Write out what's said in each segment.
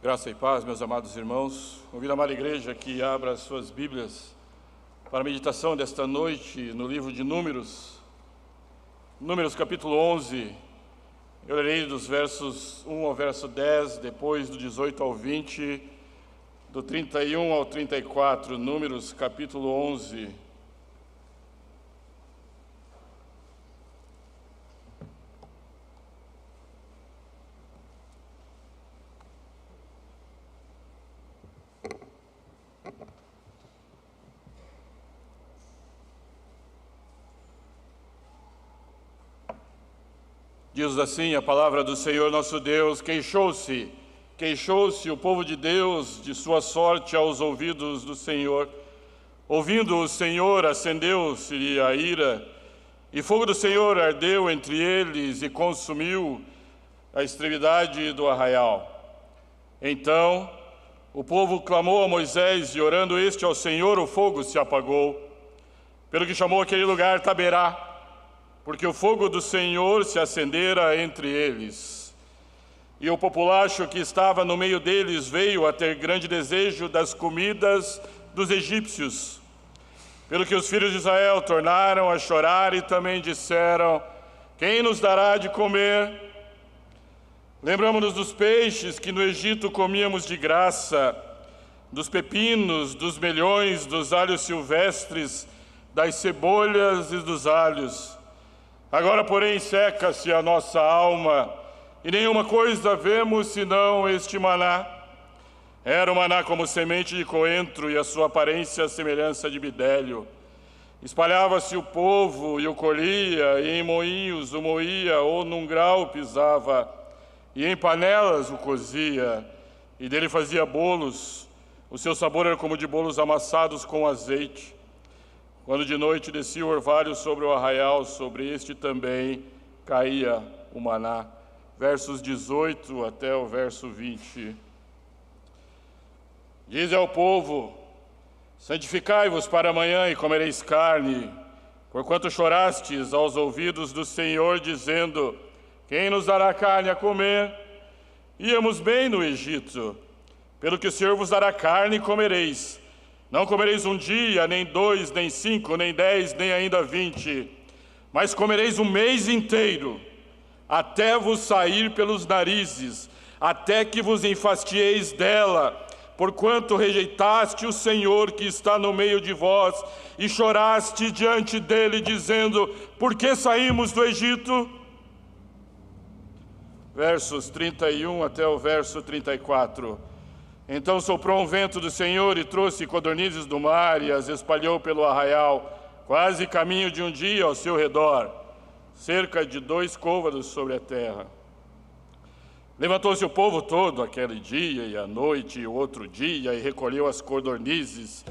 Graça e paz, meus amados irmãos. Convido a amada igreja que abra as suas Bíblias para a meditação desta noite no livro de Números. Números capítulo 11. Eu lerei dos versos 1 ao verso 10, depois do 18 ao 20, do 31 ao 34. Números capítulo 11. Diz assim a palavra do Senhor nosso Deus: queixou-se o povo de Deus de sua sorte aos ouvidos do Senhor. Ouvindo o Senhor, acendeu-se a ira, e fogo do Senhor ardeu entre eles e consumiu a extremidade do arraial. Então o povo clamou a Moisés, e orando este ao Senhor, o fogo se apagou, pelo que chamou aquele lugar Taberá, porque o fogo do Senhor se acendera entre eles. E o populacho que estava no meio deles veio a ter grande desejo das comidas dos egípcios, pelo que os filhos de Israel tornaram a chorar e também disseram: quem nos dará de comer? Lembramos-nos dos peixes que no Egito comíamos de graça, dos pepinos, dos melhões, dos alhos silvestres, das cebolhas e dos alhos. Agora, porém, seca-se a nossa alma, e nenhuma coisa vemos senão este maná. Era o maná como semente de coentro, e a sua aparência a semelhança de bidélio. Espalhava-se o povo, e o colhia, e em moinhos o moía, ou num grau pisava, e em panelas o cozia, e dele fazia bolos. O seu sabor era como de bolos amassados com azeite. Quando de noite descia o orvalho sobre o arraial, sobre este também caía o maná. Versos 18 até o verso 20. Diz ao povo: santificai-vos para amanhã e comereis carne, porquanto chorastes aos ouvidos do Senhor, dizendo: quem nos dará carne a comer? Íamos bem no Egito. Pelo que o Senhor vos dará carne e comereis. Não comereis um dia, nem 2, nem 5, nem 10, nem ainda 20, mas comereis um mês inteiro, até vos sair pelos narizes, até que vos enfastieis dela, porquanto rejeitaste o Senhor que está no meio de vós, e choraste diante dele, dizendo: por que saímos do Egito? Versos 31 até o verso 34. Então soprou um vento do Senhor e trouxe codornizes do mar e as espalhou pelo arraial, quase caminho de um dia ao seu redor, cerca de 2 côvados sobre a terra. Levantou-se o povo todo aquele dia e à noite e o outro dia e recolheu as codornizes.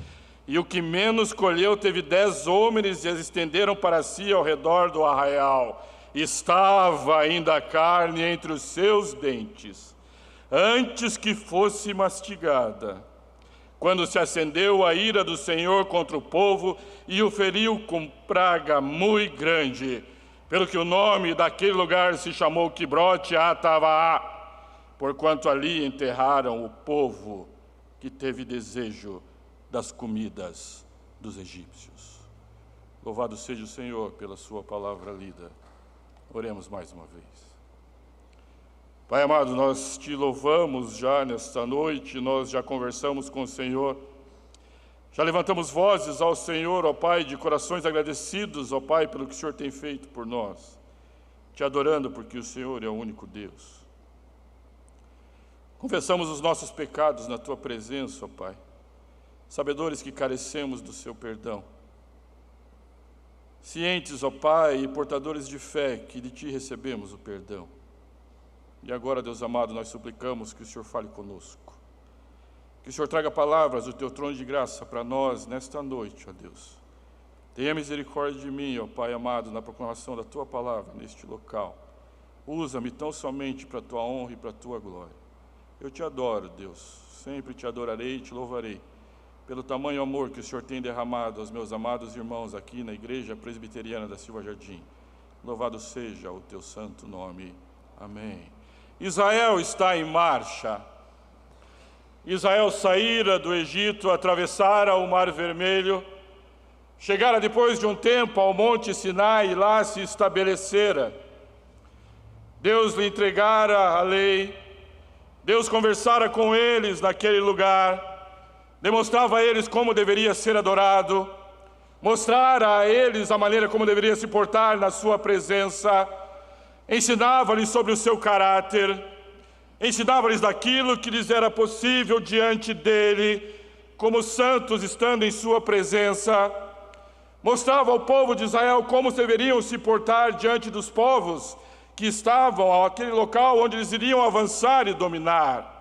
E o que menos colheu teve 10 homens e as estenderam para si ao redor do arraial. Estava ainda a carne entre os seus dentes, antes que fosse mastigada, quando se acendeu a ira do Senhor contra o povo e o feriu com praga muito grande, pelo que o nome daquele lugar se chamou Quibrote Atavaá, porquanto ali enterraram o povo que teve desejo das comidas dos egípcios. Louvado seja o Senhor pela sua palavra lida. Oremos mais uma vez. Pai amado, nós te louvamos já nesta noite, nós já conversamos com o Senhor, já levantamos vozes ao Senhor, ó Pai, de corações agradecidos, ó Pai, pelo que o Senhor tem feito por nós, te adorando porque o Senhor é o único Deus. Confessamos os nossos pecados na Tua presença, ó Pai, sabedores que carecemos do Seu perdão, cientes, ó Pai, e portadores de fé que de Ti recebemos o perdão. E agora, Deus amado, nós suplicamos que o Senhor fale conosco, que o Senhor traga palavras do Teu trono de graça para nós nesta noite, ó Deus. Tenha misericórdia de mim, ó Pai amado, na proclamação da Tua palavra neste local. Usa-me tão somente para a Tua honra e para a Tua glória. Eu te adoro, Deus, sempre te adorarei e te louvarei, pelo tamanho amor que o Senhor tem derramado aos meus amados irmãos aqui na Igreja Presbiteriana da Silva Jardim. Louvado seja o Teu santo nome. Amém. Israel está em marcha. Israel saíra do Egito, atravessara o Mar Vermelho, chegara depois de um tempo ao Monte Sinai e lá se estabelecera. Deus lhe entregara a lei, Deus conversara com eles naquele lugar, demonstrava a eles como deveria ser adorado, mostrara a eles a maneira como deveria se portar na sua presença, ensinava-lhes sobre o seu caráter, ensinava-lhes daquilo que lhes era possível diante dele, como santos estando em sua presença, mostrava ao povo de Israel como deveriam se portar diante dos povos que estavam naquele local onde eles iriam avançar e dominar.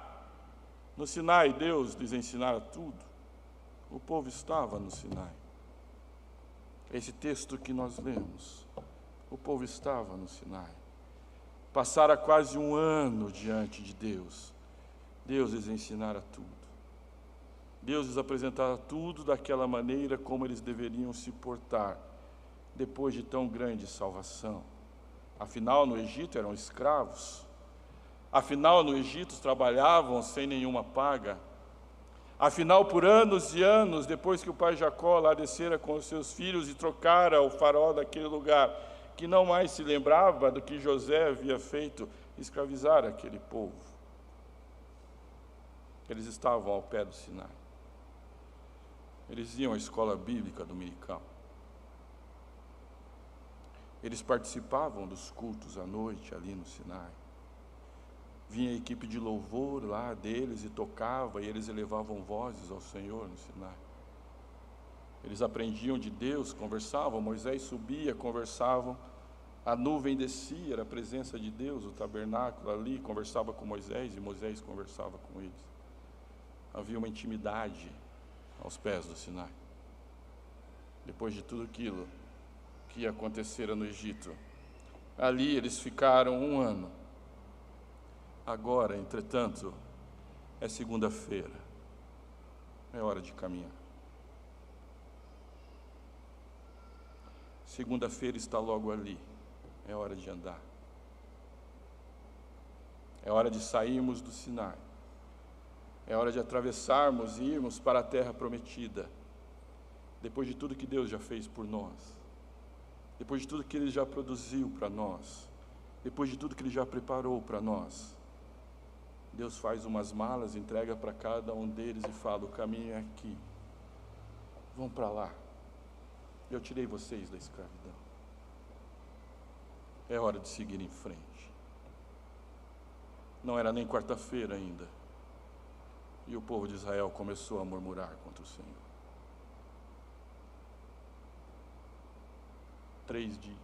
No Sinai, Deus lhes ensinara tudo. O povo estava no Sinai. Esse texto que nós lemos, o povo estava no Sinai. Passara quase um ano diante de Deus. Deus lhes ensinara tudo. Deus lhes apresentara tudo daquela maneira como eles deveriam se portar, depois de tão grande salvação. Afinal, no Egito eram escravos. Afinal, no Egito trabalhavam sem nenhuma paga. Afinal, por anos e anos, depois que o pai Jacó lá descera com os seus filhos e trocara o faraó daquele lugar, que não mais se lembrava do que José havia feito, escravizar aquele povo. Eles estavam ao pé do Sinai. Eles iam à escola bíblica dominical. Eles participavam dos cultos à noite ali no Sinai. Vinha a equipe de louvor lá deles e tocava, e eles elevavam vozes ao Senhor no Sinai. Eles aprendiam de Deus, conversavam, Moisés subia, conversavam, a nuvem descia, era a presença de Deus, o tabernáculo ali, conversava com Moisés e Moisés conversava com eles. Havia uma intimidade aos pés do Sinai. Depois de tudo aquilo que acontecera no Egito, ali eles ficaram um ano. Agora, entretanto, é segunda-feira, é hora de caminhar. Segunda-feira está logo ali, é hora de andar. É hora de sairmos do Sinai. É hora de atravessarmos e irmos para a terra prometida. Depois de tudo que Deus já fez por nós. Depois de tudo que Ele já produziu para nós. Depois de tudo que Ele já preparou para nós. Deus faz umas malas, entrega para cada um deles e fala: o caminho é aqui. Vão para lá. Eu tirei vocês da escravidão. É hora de seguir em frente. Não era nem quarta-feira ainda. E o povo de Israel começou a murmurar contra o Senhor. 3 dias.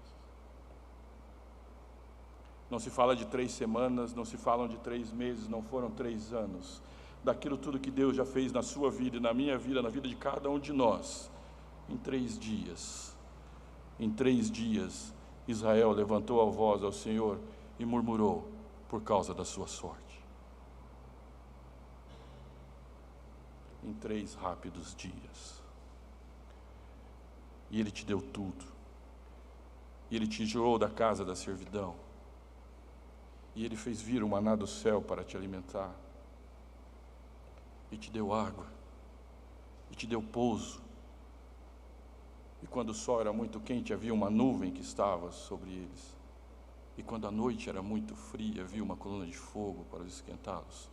Não se fala de 3 semanas, não se falam de 3 meses, não foram 3 anos. Daquilo tudo que Deus já fez na sua vida e na minha vida, na vida de cada um de nós. Em 3 dias. Em 3 dias, Israel levantou a voz ao Senhor e murmurou por causa da sua sorte. Em 3 rápidos dias. E Ele te deu tudo. E Ele te tirou da casa da servidão. E Ele fez vir o maná do céu para te alimentar. E te deu água. E te deu pouso. E quando o sol era muito quente, havia uma nuvem que estava sobre eles. E quando a noite era muito fria, havia uma coluna de fogo para os esquentá-los.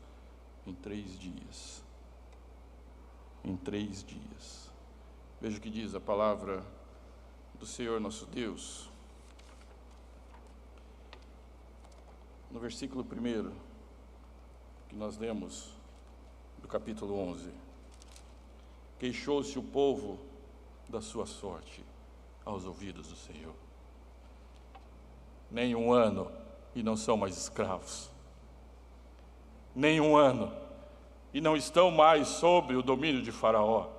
Em 3 dias. Em 3 dias. Veja o que diz a palavra do Senhor nosso Deus. No versículo 1, que nós lemos, do capítulo 11. Queixou-se o povo da sua sorte aos ouvidos do Senhor. Nem 1 ano e não são mais escravos. Nem 1 ano e não estão mais sob o domínio de Faraó.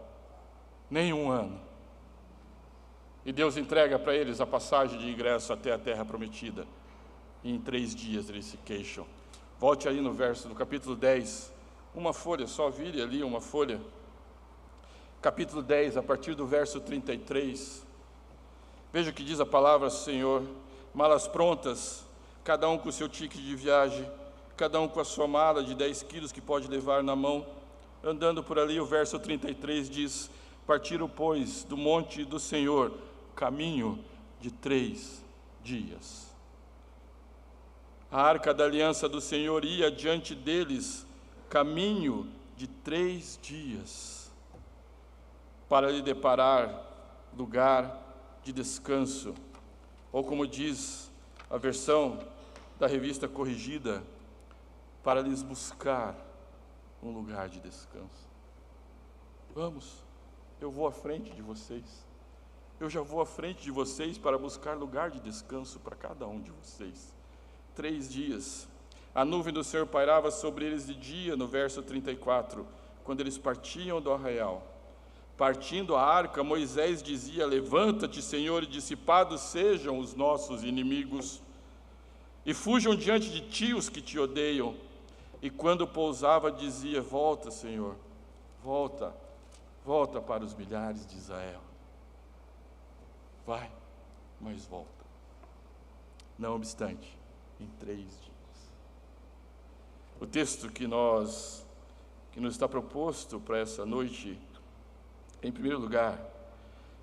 Nem 1 ano. E Deus entrega para eles a passagem de ingresso até a terra prometida. E em 3 dias eles se queixam. Volte aí no verso, no capítulo 10. Uma folha, só vire ali uma folha. Capítulo 10, a partir do verso 33. Veja o que diz a palavra do Senhor. Malas prontas, cada um com o seu ticket de viagem, cada um com a sua mala de 10 quilos que pode levar na mão, andando por ali, o verso 33 diz: partiram, pois, do monte do Senhor, caminho de 3 dias. A arca da aliança do Senhor ia diante deles, caminho de 3 dias, para lhe deparar lugar de descanso, ou como diz a versão da Revista Corrigida, para lhes buscar um lugar de descanso. Vamos, eu vou à frente de vocês. Eu já vou à frente de vocês para buscar lugar de descanso para cada um de vocês. 3 dias. A nuvem do Senhor pairava sobre eles de dia, no verso 34, quando eles partiam do arraial. Partindo a arca, Moisés dizia: levanta-te, Senhor, e dissipados sejam os nossos inimigos, e fujam diante de ti os que te odeiam. E quando pousava, dizia: volta, Senhor, volta, volta para os milhares de Israel. Vai, mas volta. Não obstante, em 3 dias. O texto que nos está proposto para essa noite, em primeiro lugar,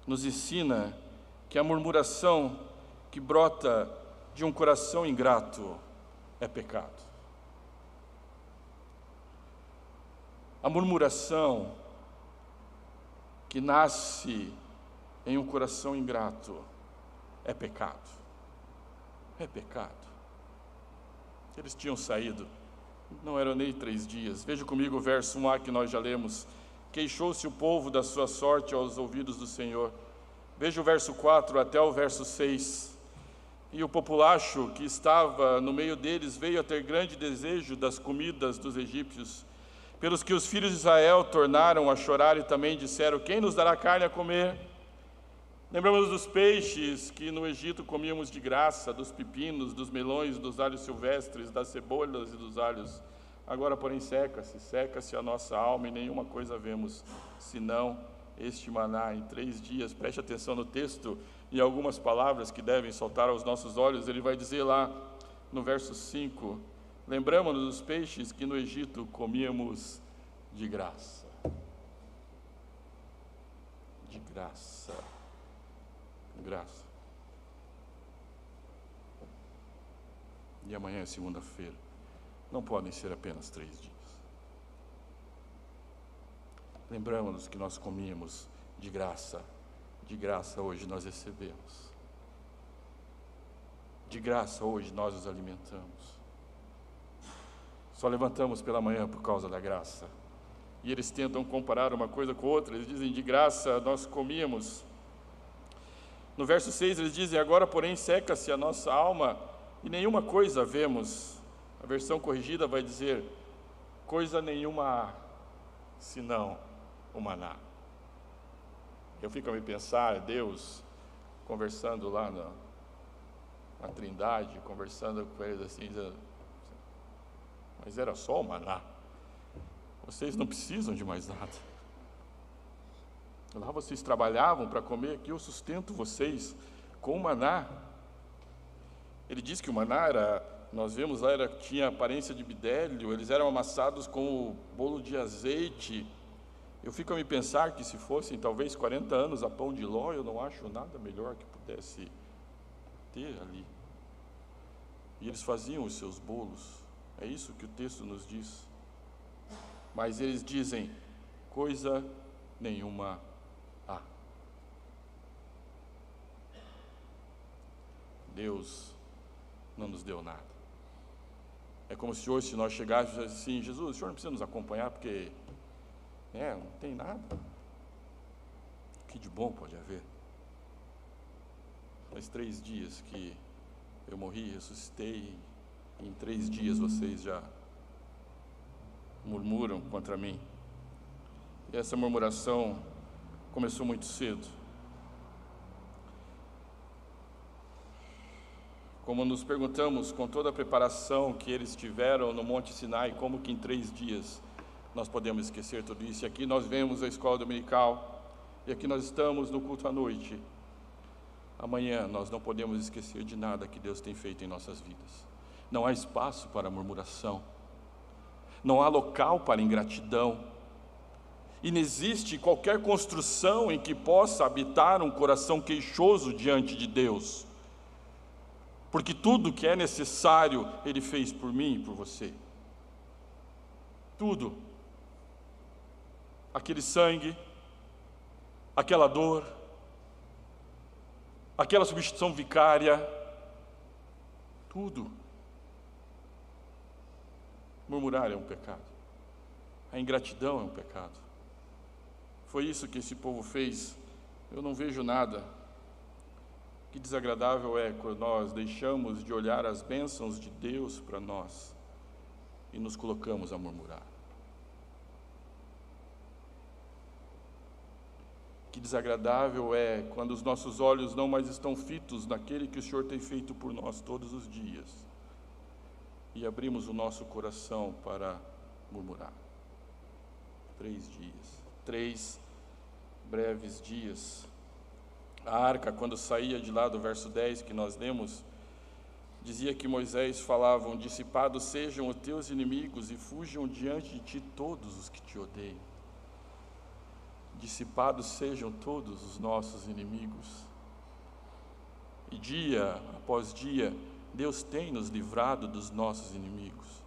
nos ensina que a murmuração que brota de um coração ingrato é pecado. A murmuração que nasce em um coração ingrato é pecado. É pecado. Eles tinham saído, não eram nem 3 dias. Veja comigo o verso 1a que nós já lemos. Queixou-se o povo da sua sorte aos ouvidos do Senhor. Veja o verso 4 até o verso 6. E o populacho que estava no meio deles veio a ter grande desejo das comidas dos egípcios, pelos que os filhos de Israel tornaram a chorar e também disseram: quem nos dará carne a comer? Lembramos dos peixes que no Egito comíamos de graça, dos pepinos, dos melões, dos alhos silvestres, das cebolas e dos alhos. Agora, porém, seca-se a nossa alma, e nenhuma coisa vemos, senão este maná. Em 3 dias, preste atenção no texto, e algumas palavras que devem saltar aos nossos olhos. Ele vai dizer lá no verso 5, lembramos-nos dos peixes que no Egito comíamos de graça. De graça. Graça. E amanhã é segunda-feira. Não podem ser apenas 3 dias. Lembramos-nos que nós comíamos de graça. De graça hoje nós recebemos. De graça hoje nós os alimentamos. Só levantamos pela manhã por causa da graça. E eles tentam comparar uma coisa com outra. Eles dizem: de graça nós comíamos. No verso 6 eles dizem: agora, porém, seca-se a nossa alma e nenhuma coisa vemos. A versão corrigida vai dizer: coisa nenhuma há, senão o maná. Eu fico a me pensar, Deus conversando lá na Trindade, conversando com eles assim, dizendo: mas era só o maná, vocês não precisam de mais nada. Lá vocês trabalhavam para comer, aqui eu sustento vocês com o maná. Ele diz que o maná nós vemos lá, tinha aparência de bidélio, eles eram amassados com o bolo de azeite. Eu fico a me pensar que se fossem talvez 40 anos a pão de ló, eu não acho nada melhor que pudesse ter ali. E eles faziam os seus bolos, é isso que o texto nos diz. Mas eles dizem: coisa nenhuma há. Deus não nos deu nada. É como se hoje, se nós chegássemos assim: Jesus, o senhor não precisa nos acompanhar porque não tem nada. O que de bom pode haver? Faz 3 dias que eu morri, ressuscitei, e em 3 dias vocês já murmuram contra mim. E essa murmuração começou muito cedo. Como nos perguntamos, com toda a preparação que eles tiveram no Monte Sinai, como que em 3 dias nós podemos esquecer tudo isso? E aqui nós vemos a escola dominical, e aqui nós estamos no culto à noite. Amanhã nós não podemos esquecer de nada que Deus tem feito em nossas vidas. Não há espaço para murmuração, não há local para ingratidão. E não existe qualquer construção em que possa habitar um coração queixoso diante de Deus. Porque tudo que é necessário, Ele fez por mim e por você. Tudo. Aquele sangue, aquela dor, aquela substituição vicária, tudo. Murmurar é um pecado. A ingratidão é um pecado. Foi isso que esse povo fez. Eu não vejo nada. Que desagradável é quando nós deixamos de olhar as bênçãos de Deus para nós e nos colocamos a murmurar. Que desagradável é quando os nossos olhos não mais estão fitos naquele que o Senhor tem feito por nós todos os dias e abrimos o nosso coração para murmurar. 3 dias, 3 breves dias. A arca, quando saía de lá do verso 10 que nós lemos, dizia que Moisés falava: dissipados sejam os teus inimigos e fujam diante de ti todos os que te odeiam. Dissipados sejam todos os nossos inimigos. E dia após dia, Deus tem nos livrado dos nossos inimigos,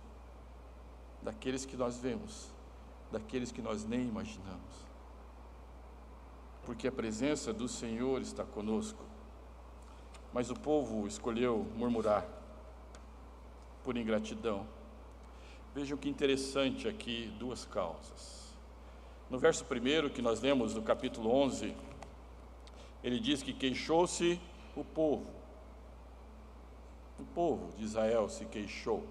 daqueles que nós vemos, daqueles que nós nem imaginamos, porque a presença do Senhor está conosco. Mas o povo escolheu murmurar por ingratidão. Vejam que interessante aqui, 2 causas. No verso 1 que nós lemos do capítulo 11, ele diz que queixou-se o povo. O povo de Israel se queixou.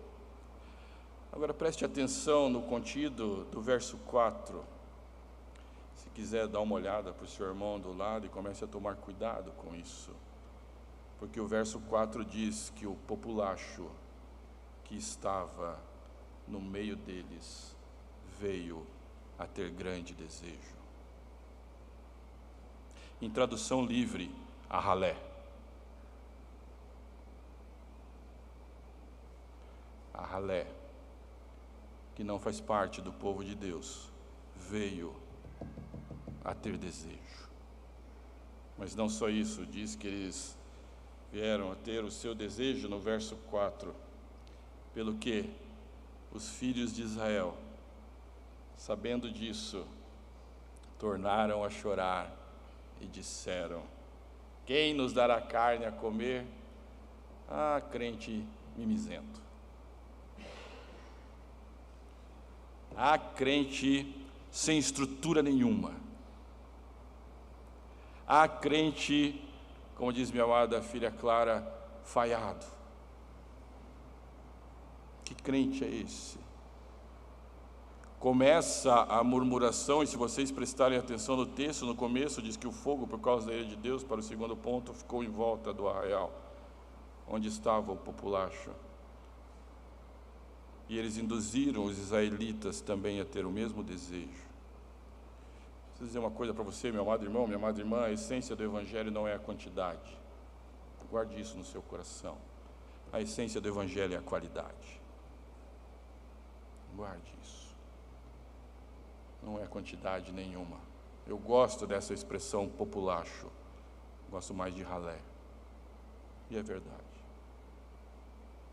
Agora preste atenção no contido do verso 4. Se quiser dar uma olhada para o seu irmão do lado e comece a tomar cuidado com isso. Porque o verso 4 diz que o populacho que estava no meio deles veio a ter grande desejo. Em tradução livre, a ralé. A ralé, que não faz parte do povo de Deus, veio a ter desejo. Mas não só isso, diz que eles vieram a ter o seu desejo no verso 4, pelo que os filhos de Israel, sabendo disso, tornaram a chorar e disseram: quem nos dará carne a comer? Ah, crente mimizento. Ah, crente sem estrutura nenhuma. Ah, crente, como diz minha amada filha Clara, falhado. Que crente é esse? Começa a murmuração, e se vocês prestarem atenção no texto, no começo diz que o fogo, por causa da ira de Deus, para o segundo ponto, ficou em volta do arraial, onde estava o populacho. E eles induziram os israelitas também a ter o mesmo desejo. Preciso dizer uma coisa para você, meu amado irmão, minha amada irmã: a essência do Evangelho não é a quantidade. Guarde isso no seu coração. A essência do Evangelho é a qualidade. Guarde isso. Não é quantidade nenhuma. Eu gosto dessa expressão populacho. Gosto mais de ralé. E é verdade.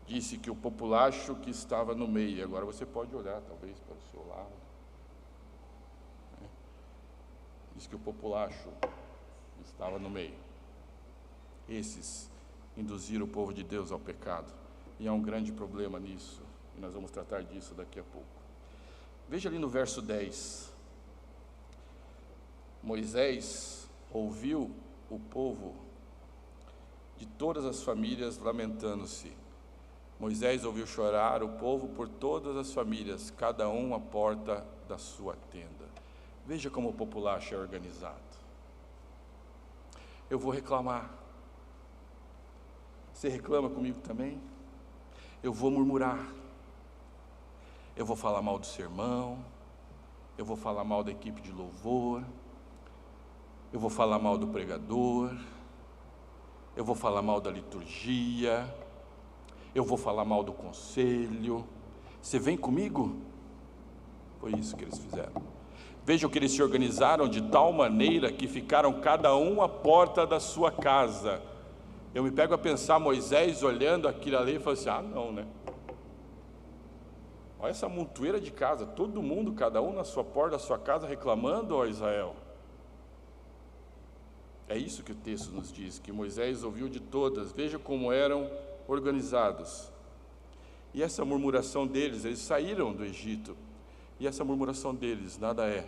Disse que o populacho que estava no meio, agora você pode olhar talvez para o seu lado. Diz que o populacho estava no meio. Esses induziram o povo de Deus ao pecado. E há um grande problema nisso. E nós vamos tratar disso daqui a pouco. Veja ali no verso 10. Moisés ouviu o povo de todas as famílias lamentando-se. Moisés ouviu chorar o povo por todas as famílias, cada um à porta da sua tenda. Veja como o populacho é organizado. Eu vou reclamar. Você reclama comigo também? Eu vou murmurar. Eu vou falar mal do sermão. Eu vou falar mal da equipe de louvor. Eu vou falar mal do pregador. Eu vou falar mal da liturgia. Eu vou falar mal do conselho. Você vem comigo? Foi isso que eles fizeram. Vejam que eles se organizaram de tal maneira que ficaram cada um à porta da sua casa. Eu me pego a pensar, Moisés olhando aquilo ali e falou assim, não, né? Olha essa montoeira de casa, todo mundo, cada um na sua porta da sua casa reclamando, ó Israel. É isso que o texto nos diz, que Moisés ouviu de todas. Veja como eram organizados. E essa murmuração deles, eles saíram do Egito, e essa murmuração deles nada é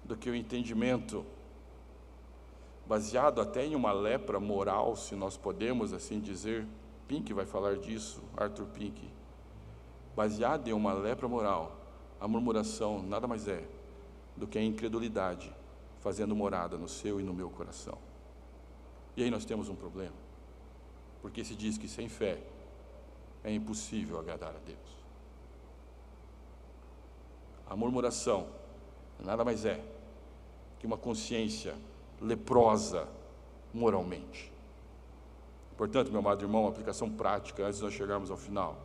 do que o entendimento, baseado até em uma lepra moral, se nós podemos assim dizer. Pink vai falar disso, Arthur Pink. Baseado em uma lepra moral, a murmuração nada mais é do que a incredulidade fazendo morada no seu e no meu coração. E aí nós temos um problema, porque se diz que sem fé é impossível agradar a Deus. A murmuração nada mais é que uma consciência leprosa moralmente. Portanto, meu amado irmão, uma aplicação prática antes de nós chegarmos ao final.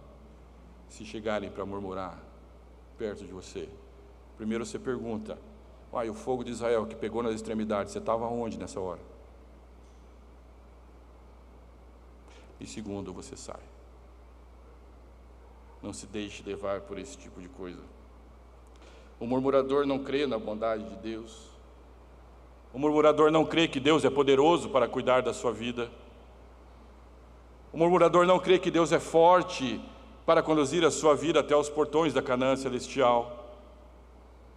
Se chegarem para murmurar perto de você, primeiro você pergunta, e o fogo de Israel que pegou nas extremidades, você estava onde nessa hora? E segundo, você sai. Não se deixe levar por esse tipo de coisa. O murmurador não crê na bondade de Deus. O murmurador não crê que Deus é poderoso para cuidar da sua vida. O murmurador não crê que Deus é forte para conduzir a sua vida até os portões da Canaã celestial.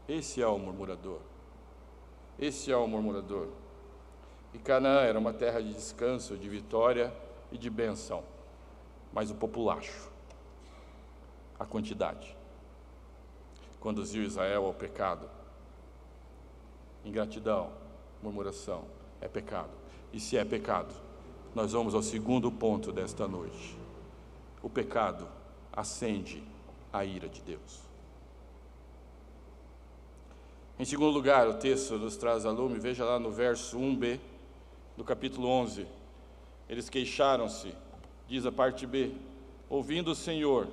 Esse é o murmurador. Esse é o murmurador. E Canaã era uma terra de descanso, de vitória e de bênção. Mas o populacho, a quantidade, conduziu Israel ao pecado. Ingratidão, murmuração, é pecado. E se é pecado, nós vamos ao segundo ponto desta noite. O pecado acende a ira de Deus. Em segundo lugar, o texto nos traz a lume, veja lá no verso 1b do capítulo 11. Eles queixaram-se, diz a parte B, ouvindo o Senhor,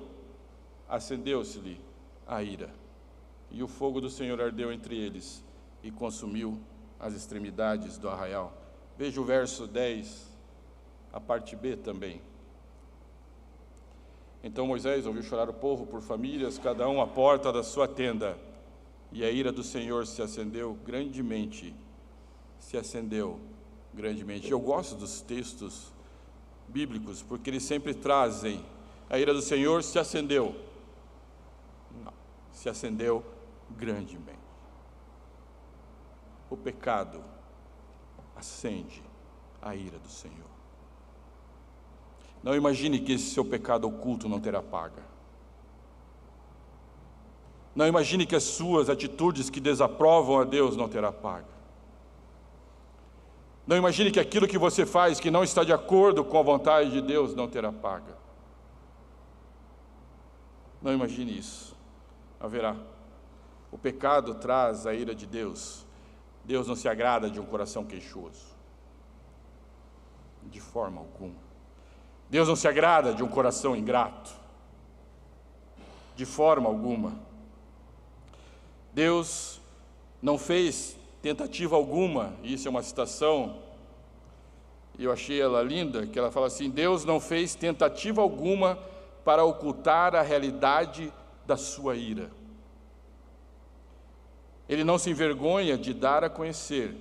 acendeu-se-lhe a ira, e o fogo do Senhor ardeu entre eles, e consumiu as extremidades do arraial. Veja o verso 10, a parte B também. Então Moisés ouviu chorar o povo por famílias, cada um à porta da sua tenda, e a ira do Senhor se acendeu grandemente, Eu gosto dos textos bíblicos, porque eles sempre trazem, a ira do Senhor se acendeu. Não, se acendeu grandemente. O pecado acende a ira do Senhor. Não imagine que esse seu pecado oculto não terá paga. Não imagine que as suas atitudes que desaprovam a Deus não terá paga. Não imagine que aquilo que você faz que não está de acordo com a vontade de Deus não terá paga. Não imagine isso. Haverá. O pecado traz a ira de Deus. Deus não se agrada de um coração queixoso. De forma alguma. Deus não se agrada de um coração ingrato. De forma alguma. Deus não fez tentativa alguma, e isso é uma citação, e eu achei ela linda, que ela fala assim: Deus não fez tentativa alguma para ocultar a realidade da sua ira. Ele não se envergonha de dar a conhecer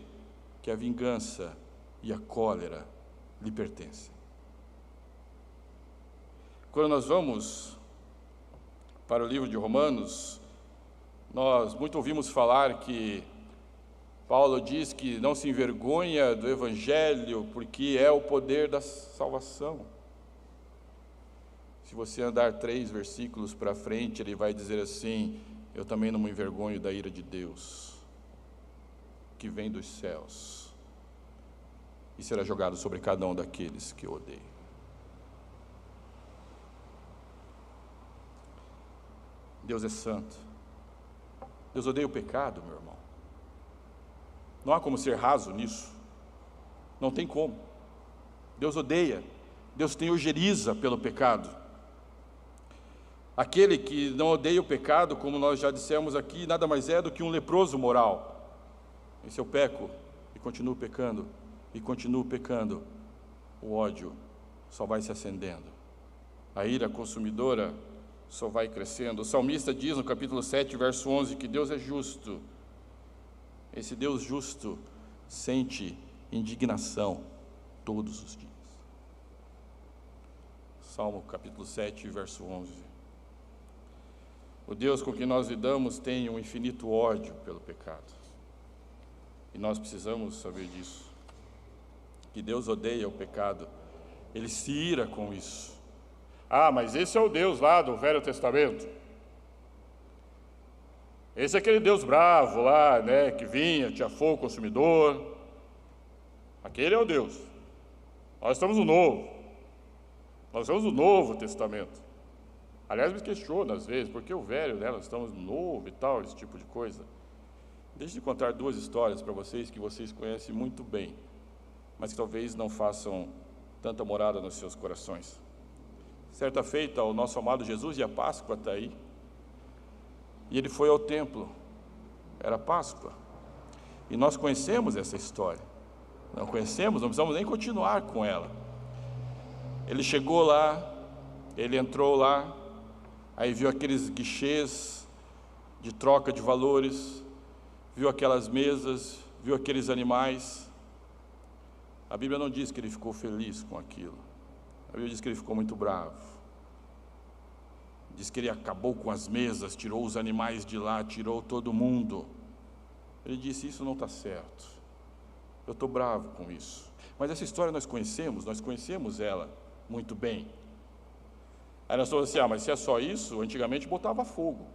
que a vingança e a cólera lhe pertencem. Quando nós vamos para o livro de Romanos, nós muito ouvimos falar que Paulo diz que não se envergonha do Evangelho, porque é o poder da salvação. Se você andar 3 versículos para frente, ele vai dizer assim: eu também não me envergonho da ira de Deus, que vem dos céus, e será jogado sobre cada um daqueles que o odeiam. Deus é santo. Deus odeia o pecado, meu irmão. Não há como ser raso nisso. Não tem como. Deus odeia. Deus tem ojeriza pelo pecado. Aquele que não odeia o pecado, como nós já dissemos aqui, nada mais é do que um leproso moral. E se eu peco e continuo pecando, o ódio só vai se acendendo. A ira consumidora só vai crescendo. O salmista diz no capítulo 7, verso 11, que Deus é justo. Esse Deus justo sente indignação todos os dias. Salmo capítulo 7, verso 11. O Deus com quem nós lidamos tem um infinito ódio pelo pecado. E nós precisamos saber disso. Que Deus odeia o pecado. Ele se ira com isso. Ah, mas esse é o Deus lá do Velho Testamento. Esse é aquele Deus bravo lá, né, que vinha, tinha fogo consumidor. Aquele é o Deus. Nós estamos no Novo. Nós estamos no Novo Testamento. Aliás, me questiono às vezes, porque o velho, né, nós estamos no Novo e tal, esse tipo de coisa. Deixe de contar duas histórias para vocês que vocês conhecem muito bem, mas que talvez não façam tanta morada nos seus corações. Certa feita, o nosso amado Jesus, e a Páscoa está aí, e ele foi ao templo, era Páscoa, e nós conhecemos essa história. Não conhecemos, não precisamos nem continuar com ela. Ele chegou lá, ele entrou lá, aí viu aqueles guichês de troca de valores, viu aquelas mesas, viu aqueles animais. A Bíblia não diz que ele ficou feliz com aquilo. A Bíblia diz que ele ficou muito bravo. Diz que ele acabou com as mesas, tirou os animais de lá, tirou todo mundo. Ele disse, isso não está certo. Eu estou bravo com isso. Mas essa história nós conhecemos ela muito bem. Aí nós falamos assim, mas se é só isso, antigamente botava fogo.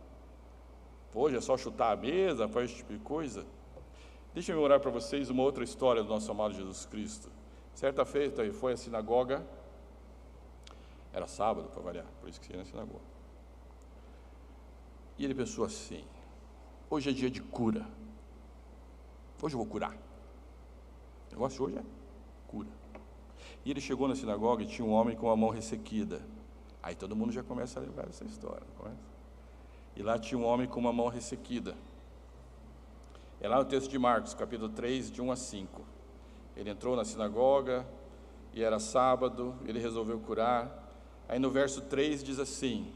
Hoje é só chutar a mesa, faz esse tipo de coisa. Deixa eu orar para vocês uma outra história do nosso amado Jesus Cristo. Certa feita ele foi à sinagoga, era sábado para variar, por isso que ia na sinagoga. E ele pensou assim, hoje é dia de cura, hoje eu vou curar. O negócio hoje é cura. E ele chegou na sinagoga e tinha um homem com a mão ressequida. Aí todo mundo já começa a lembrar dessa história, não começa? E lá tinha um homem com uma mão ressequida. É lá no texto de Marcos, capítulo 3, de 1 a 5. Ele entrou na sinagoga, e era sábado, ele resolveu curar. Aí no verso 3 diz assim,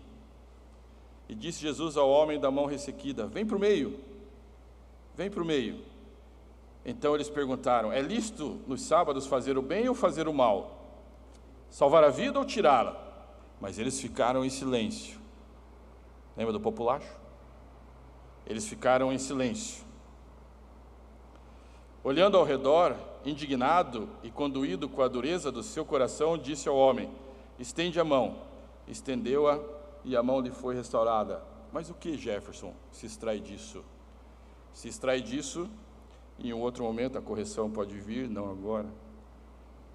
e disse Jesus ao homem da mão ressequida, vem para o meio, vem para o meio. Então eles perguntaram, é lícito nos sábados fazer o bem ou fazer o mal? Salvar a vida ou tirá-la? Mas eles ficaram em silêncio. Lembra do populacho? Eles ficaram em silêncio. Olhando ao redor, indignado e conduído com a dureza do seu coração, disse ao homem, estende a mão. Estendeu-a e a mão lhe foi restaurada. Mas o que, Jefferson, se extrai disso? Se extrai disso, em um outro momento a correção pode vir, não agora.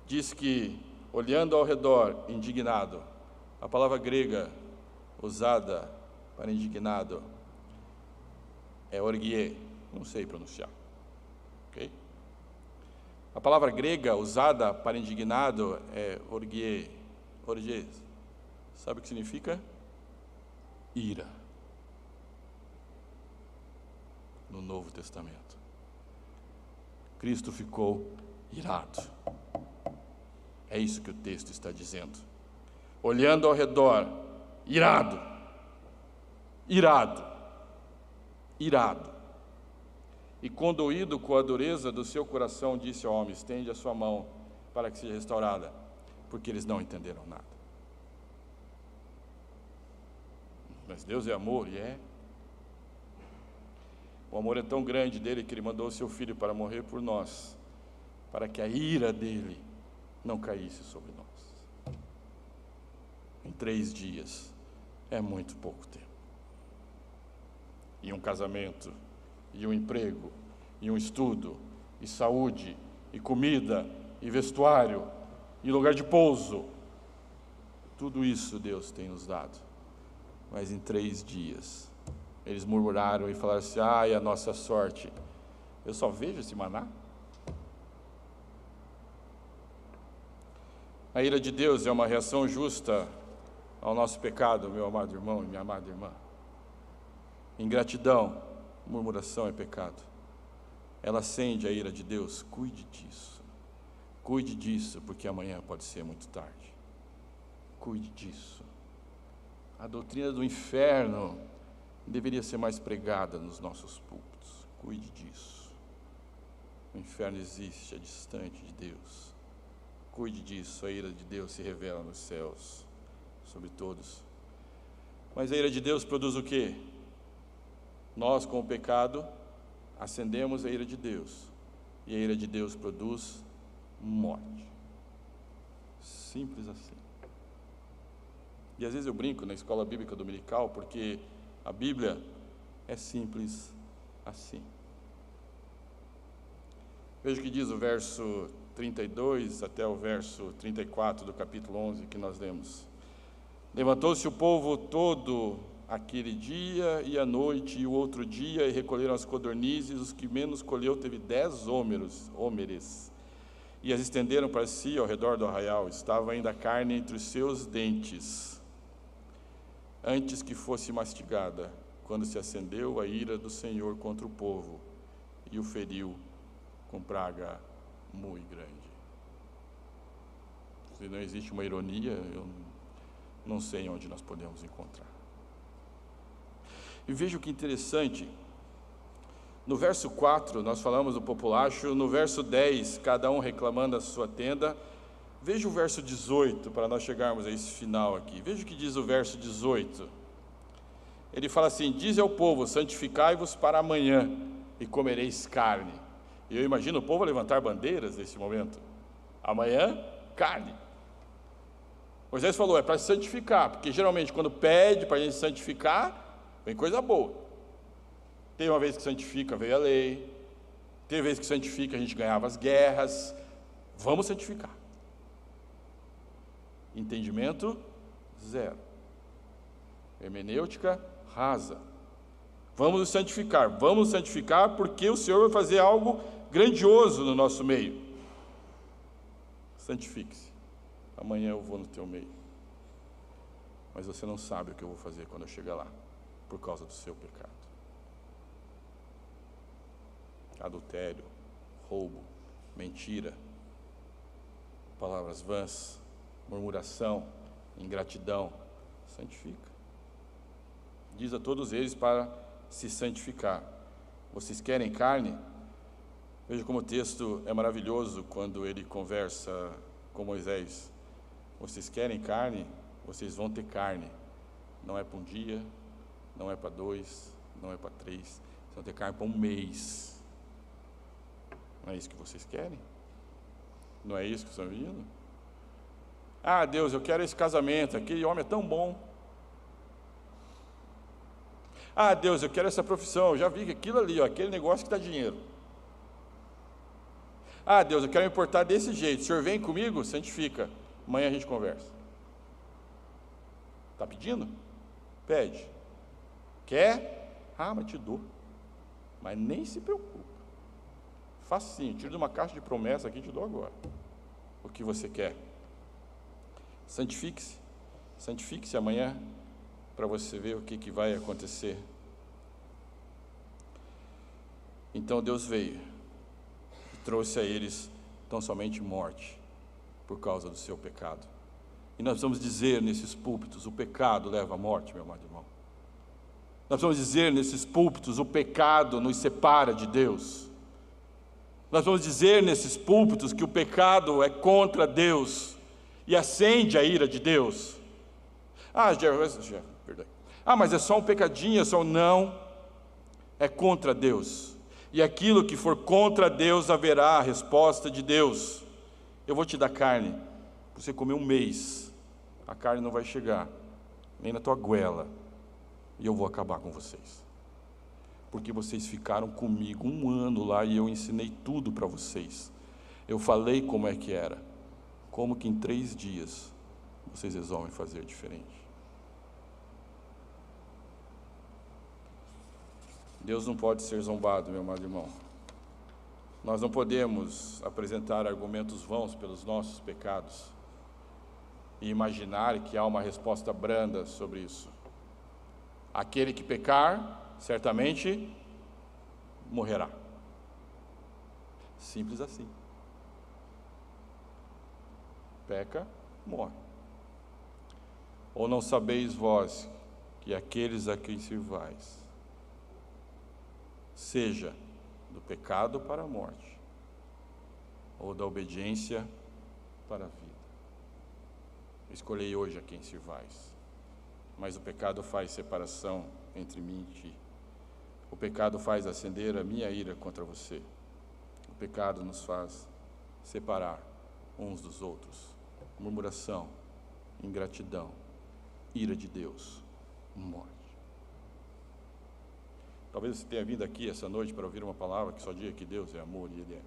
Diz que, olhando ao redor, indignado, a palavra grega usada para indignado é orgie, não sei pronunciar. Okay? A palavra grega usada para indignado é orgie. Orgie. Sabe o que significa? Ira. No Novo Testamento. Cristo ficou irado. É isso que o texto está dizendo. Olhando ao redor, irado, irado, irado. E condoído com a dureza do seu coração, disse ao homem, estende a sua mão para que seja restaurada, porque eles não entenderam nada. Mas Deus é amor, e é. O amor é tão grande dele que ele mandou o seu filho para morrer por nós, para que a ira dele não caísse sobre nós. Em 3 dias é muito pouco tempo. E um casamento, e um emprego, e um estudo, e saúde, e comida, e vestuário, e lugar de pouso. Tudo isso Deus tem nos dado. Mas em 3 dias, eles murmuraram e falaram assim, ai, a nossa sorte, eu só vejo esse maná. A ira de Deus é uma reação justa ao nosso pecado, meu amado irmão e minha amada irmã. Ingratidão, murmuração é pecado. Ela acende a ira de Deus. Cuide disso. Cuide disso, porque amanhã pode ser muito tarde. Cuide disso. A doutrina do inferno deveria ser mais pregada nos nossos púlpitos. Cuide disso. O inferno existe, é distante de Deus. Cuide disso. A ira de Deus se revela nos céus sobre todos. Mas a ira de Deus produz o quê? Nós, com o pecado, acendemos a ira de Deus. E a ira de Deus produz morte. Simples assim. E às vezes eu brinco na escola bíblica dominical, porque a Bíblia é simples assim. Veja o que diz o verso 32 até o verso 34 do capítulo 11 que nós lemos. Levantou-se o povo todo aquele dia e à noite e o outro dia, e recolheram as codornizes. Os que menos colheu teve 10 hómeres, e as estenderam para si ao redor do arraial. Estava ainda a carne entre os seus dentes, antes que fosse mastigada, quando se acendeu a ira do Senhor contra o povo, e o feriu com praga muito grande. Se não existe uma ironia, eu não sei onde nós podemos encontrar. E veja o que interessante, no verso 4, nós falamos do populacho, no verso 10, cada um reclamando a sua tenda. Veja o verso 18, para nós chegarmos a esse final aqui. Veja o que diz o verso 18. Ele fala assim: dize ao povo, santificai-vos para amanhã, e comereis carne. E eu imagino o povo levantar bandeiras nesse momento. Amanhã, carne. Moisés falou, é para se santificar, porque geralmente quando pede para a gente santificar, vem coisa boa. Teve uma vez que santifica, veio a lei. Teve vez que santifica, a gente ganhava as guerras. Vamos santificar. Entendimento, zero. Hermenêutica, rasa. Vamos santificar porque o Senhor vai fazer algo grandioso no nosso meio. Santifique-se. Amanhã eu vou no teu meio. Mas você não sabe o que eu vou fazer quando eu chegar lá, por causa do seu pecado. Adultério, roubo, mentira, palavras vãs, murmuração, ingratidão. Santifica. Diz a todos eles para se santificar. Vocês querem carne? Veja como o texto é maravilhoso quando ele conversa com Moisés. Vocês querem carne? Vocês vão ter carne. Não é para um dia, não é para 2, não é para 3. Vocês vão ter carne para um mês. Não é isso que vocês querem? Não é isso que estão vindo? Ah, Deus, eu quero esse casamento. Aquele homem é tão bom. Ah, Deus, eu quero essa profissão. Eu já vi que aquilo ali, ó, aquele negócio que dá dinheiro. Ah, Deus, eu quero me portar desse jeito. O Senhor vem comigo? Santifica. Amanhã a gente conversa. Está pedindo? Pede. Quer? Ah, mas te dou. Mas nem se preocupa. Facinho, tiro de uma caixa de promessa aqui e te dou agora. O que você quer. Santifique-se. Santifique-se amanhã, para você ver o que vai acontecer. Então Deus veio e trouxe a eles tão somente morte, por causa do seu pecado. E nós vamos dizer nesses púlpitos, o pecado leva à morte, meu amado irmão. Nós vamos dizer nesses púlpitos, o pecado nos separa de Deus. Nós vamos dizer nesses púlpitos que o pecado é contra Deus e acende a ira de Deus. Mas é só um pecadinho, é só um... Não, é contra Deus. E aquilo que for contra Deus, haverá a resposta de Deus. Eu vou te dar carne, para você comer um mês. A carne não vai chegar, nem na tua goela. E eu vou acabar com vocês. Porque vocês ficaram comigo 1 ano lá e eu ensinei tudo para vocês. Eu falei como é que era. Como que em 3 dias vocês resolvem fazer diferente. Deus não pode ser zombado, meu amado irmão. Nós não podemos apresentar argumentos vãos pelos nossos pecados. e imaginar que há uma resposta branda sobre isso. Aquele que pecar, certamente morrerá. Simples assim. Peca, morre. Ou não sabeis vós que aqueles a quem servais, seja do pecado para a morte, ou da obediência para a vida. Escolhei hoje a quem servais, mas o pecado faz separação entre mim e ti. O pecado faz acender a minha ira contra você. O pecado nos faz separar uns dos outros. Murmuração, ingratidão, ira de Deus, morte. Talvez você tenha vindo aqui essa noite para ouvir uma palavra que só diga que Deus é amor, e Ele é.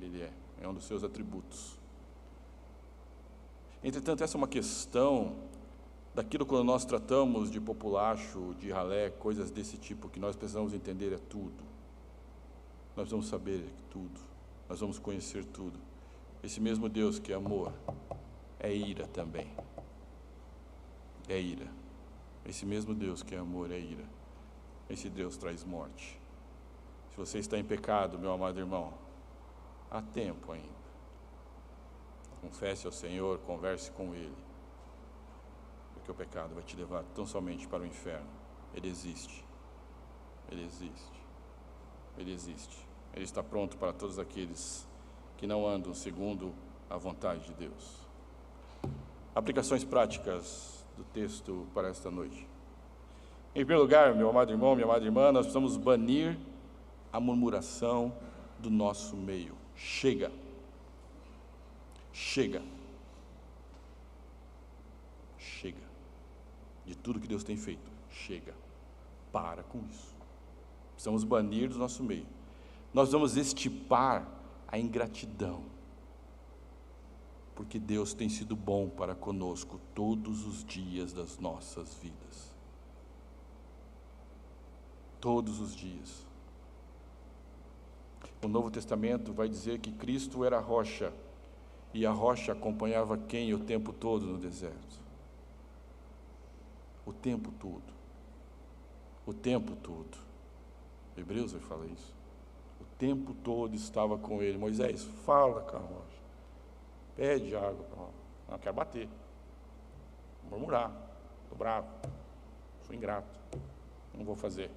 Ele é um dos seus atributos. Entretanto, essa é uma questão daquilo quando nós tratamos de populacho, de ralé, coisas desse tipo, que nós precisamos entender é tudo. Nós vamos saber tudo, nós vamos conhecer tudo. Esse mesmo Deus que é amor, é ira também. É ira. Esse mesmo Deus que é amor, é ira. Esse Deus traz morte. Se você está em pecado, meu amado irmão, há tempo ainda. Confesse ao Senhor, converse com Ele, porque o pecado vai te levar tão somente para o inferno. Ele existe. Ele existe. Ele existe. Ele está pronto para todos aqueles que não andam segundo a vontade de Deus. Aplicações práticas do texto para esta noite. Em primeiro lugar, meu amado irmão, minha amada irmã, nós precisamos banir a murmuração do nosso meio. Chega. Chega. Chega. De tudo que Deus tem feito. Chega. Para com isso. Precisamos banir do nosso meio. Nós vamos extirpar a ingratidão. Porque Deus tem sido bom para conosco todos os dias das nossas vidas. Todos os dias. O Novo Testamento vai dizer que Cristo era a rocha, e a rocha acompanhava quem o tempo todo no deserto? O tempo todo. O tempo todo. Hebreus vai falar isso. O tempo todo estava com ele. Moisés, fala com a rocha. Pede água. Não, quero bater. Murmurar. Estou bravo. Sou ingrato. Não vou fazer.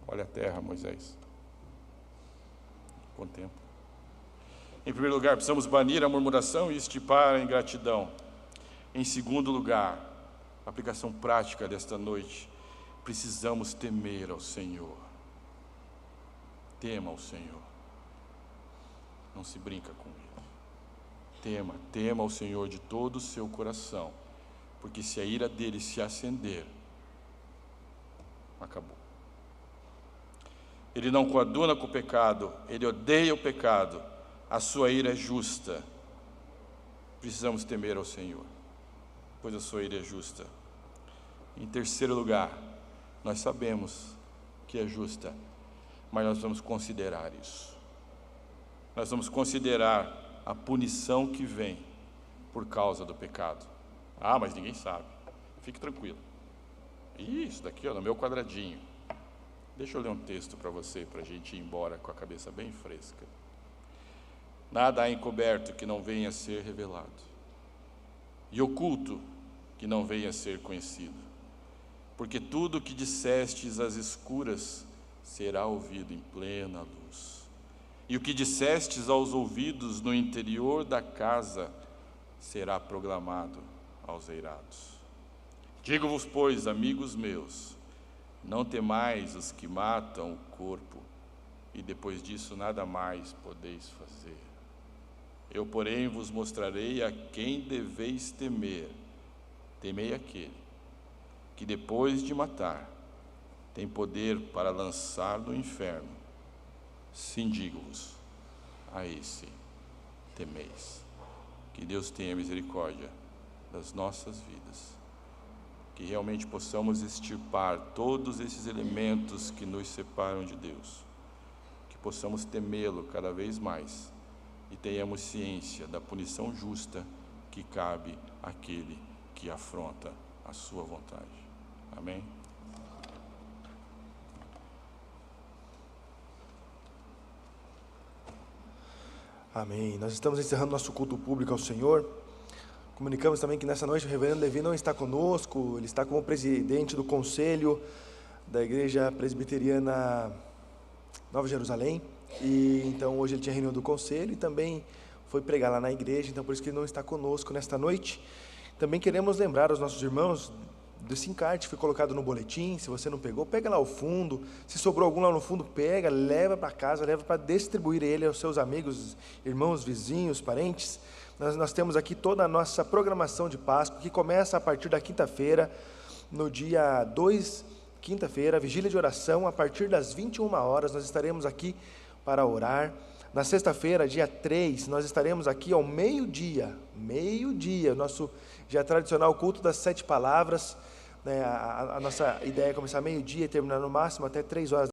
Olha a terra, Moisés. Com o tempo. Em primeiro lugar, precisamos banir a murmuração e extirpar a ingratidão. Em segundo lugar, aplicação prática desta noite, precisamos temer ao Senhor. Tema ao Senhor. Não se brinca com Ele. Tema ao Senhor de todo o seu coração, porque se a ira dele se acender, acabou. Ele não coaduna com o pecado, ele odeia o pecado, a sua ira é justa. Precisamos temer ao Senhor, pois a sua ira é justa. Em terceiro lugar, nós sabemos que é justa, mas nós vamos considerar isso. Nós vamos considerar a punição que vem por causa do pecado. Ah, mas ninguém sabe. Fique tranquilo. Isso daqui, ó, no meu quadradinho. Deixa eu ler um texto para você, para a gente ir embora com a cabeça bem fresca. Nada há encoberto que não venha a ser revelado, e oculto que não venha a ser conhecido. Porque tudo o que dissestes às escuras será ouvido em plena luz. E o que dissestes aos ouvidos no interior da casa será proclamado aos eirados. Digo-vos, pois, amigos meus, não temais os que matam o corpo, e depois disso nada mais podeis fazer. Eu, porém, vos mostrarei a quem deveis temer. Temei aquele que, depois de matar, tem poder para lançar no inferno. Sim, digo-vos, a esse temeis. Que Deus tenha misericórdia das nossas vidas. Que realmente possamos extirpar todos esses elementos que nos separam de Deus. Que possamos temê-lo cada vez mais e tenhamos ciência da punição justa que cabe àquele que afronta a sua vontade. Amém? Amém. Nós estamos encerrando nosso culto público ao Senhor. Comunicamos também que nessa noite o reverendo Levi não está conosco, ele está como presidente do conselho da Igreja Presbiteriana Nova Jerusalém, e então hoje ele tinha reunião do conselho e também foi pregar lá na igreja, então por isso que ele não está conosco nesta noite. Também queremos lembrar aos nossos irmãos desse encarte que foi colocado no boletim. Se você não pegou, pega lá ao fundo, se sobrou algum lá no fundo, pega, leva para casa, leva para distribuir ele aos seus amigos, irmãos, vizinhos, parentes. Nós temos aqui toda a nossa programação de Páscoa, que começa a partir da quinta-feira, no dia 2, quinta-feira, vigília de oração, a partir das 21 horas, nós estaremos aqui para orar. Na sexta-feira, dia 3, nós estaremos aqui ao meio-dia, nosso já tradicional culto das 7 palavras, né? A nossa ideia é começar meio-dia e terminar no máximo até 3 horas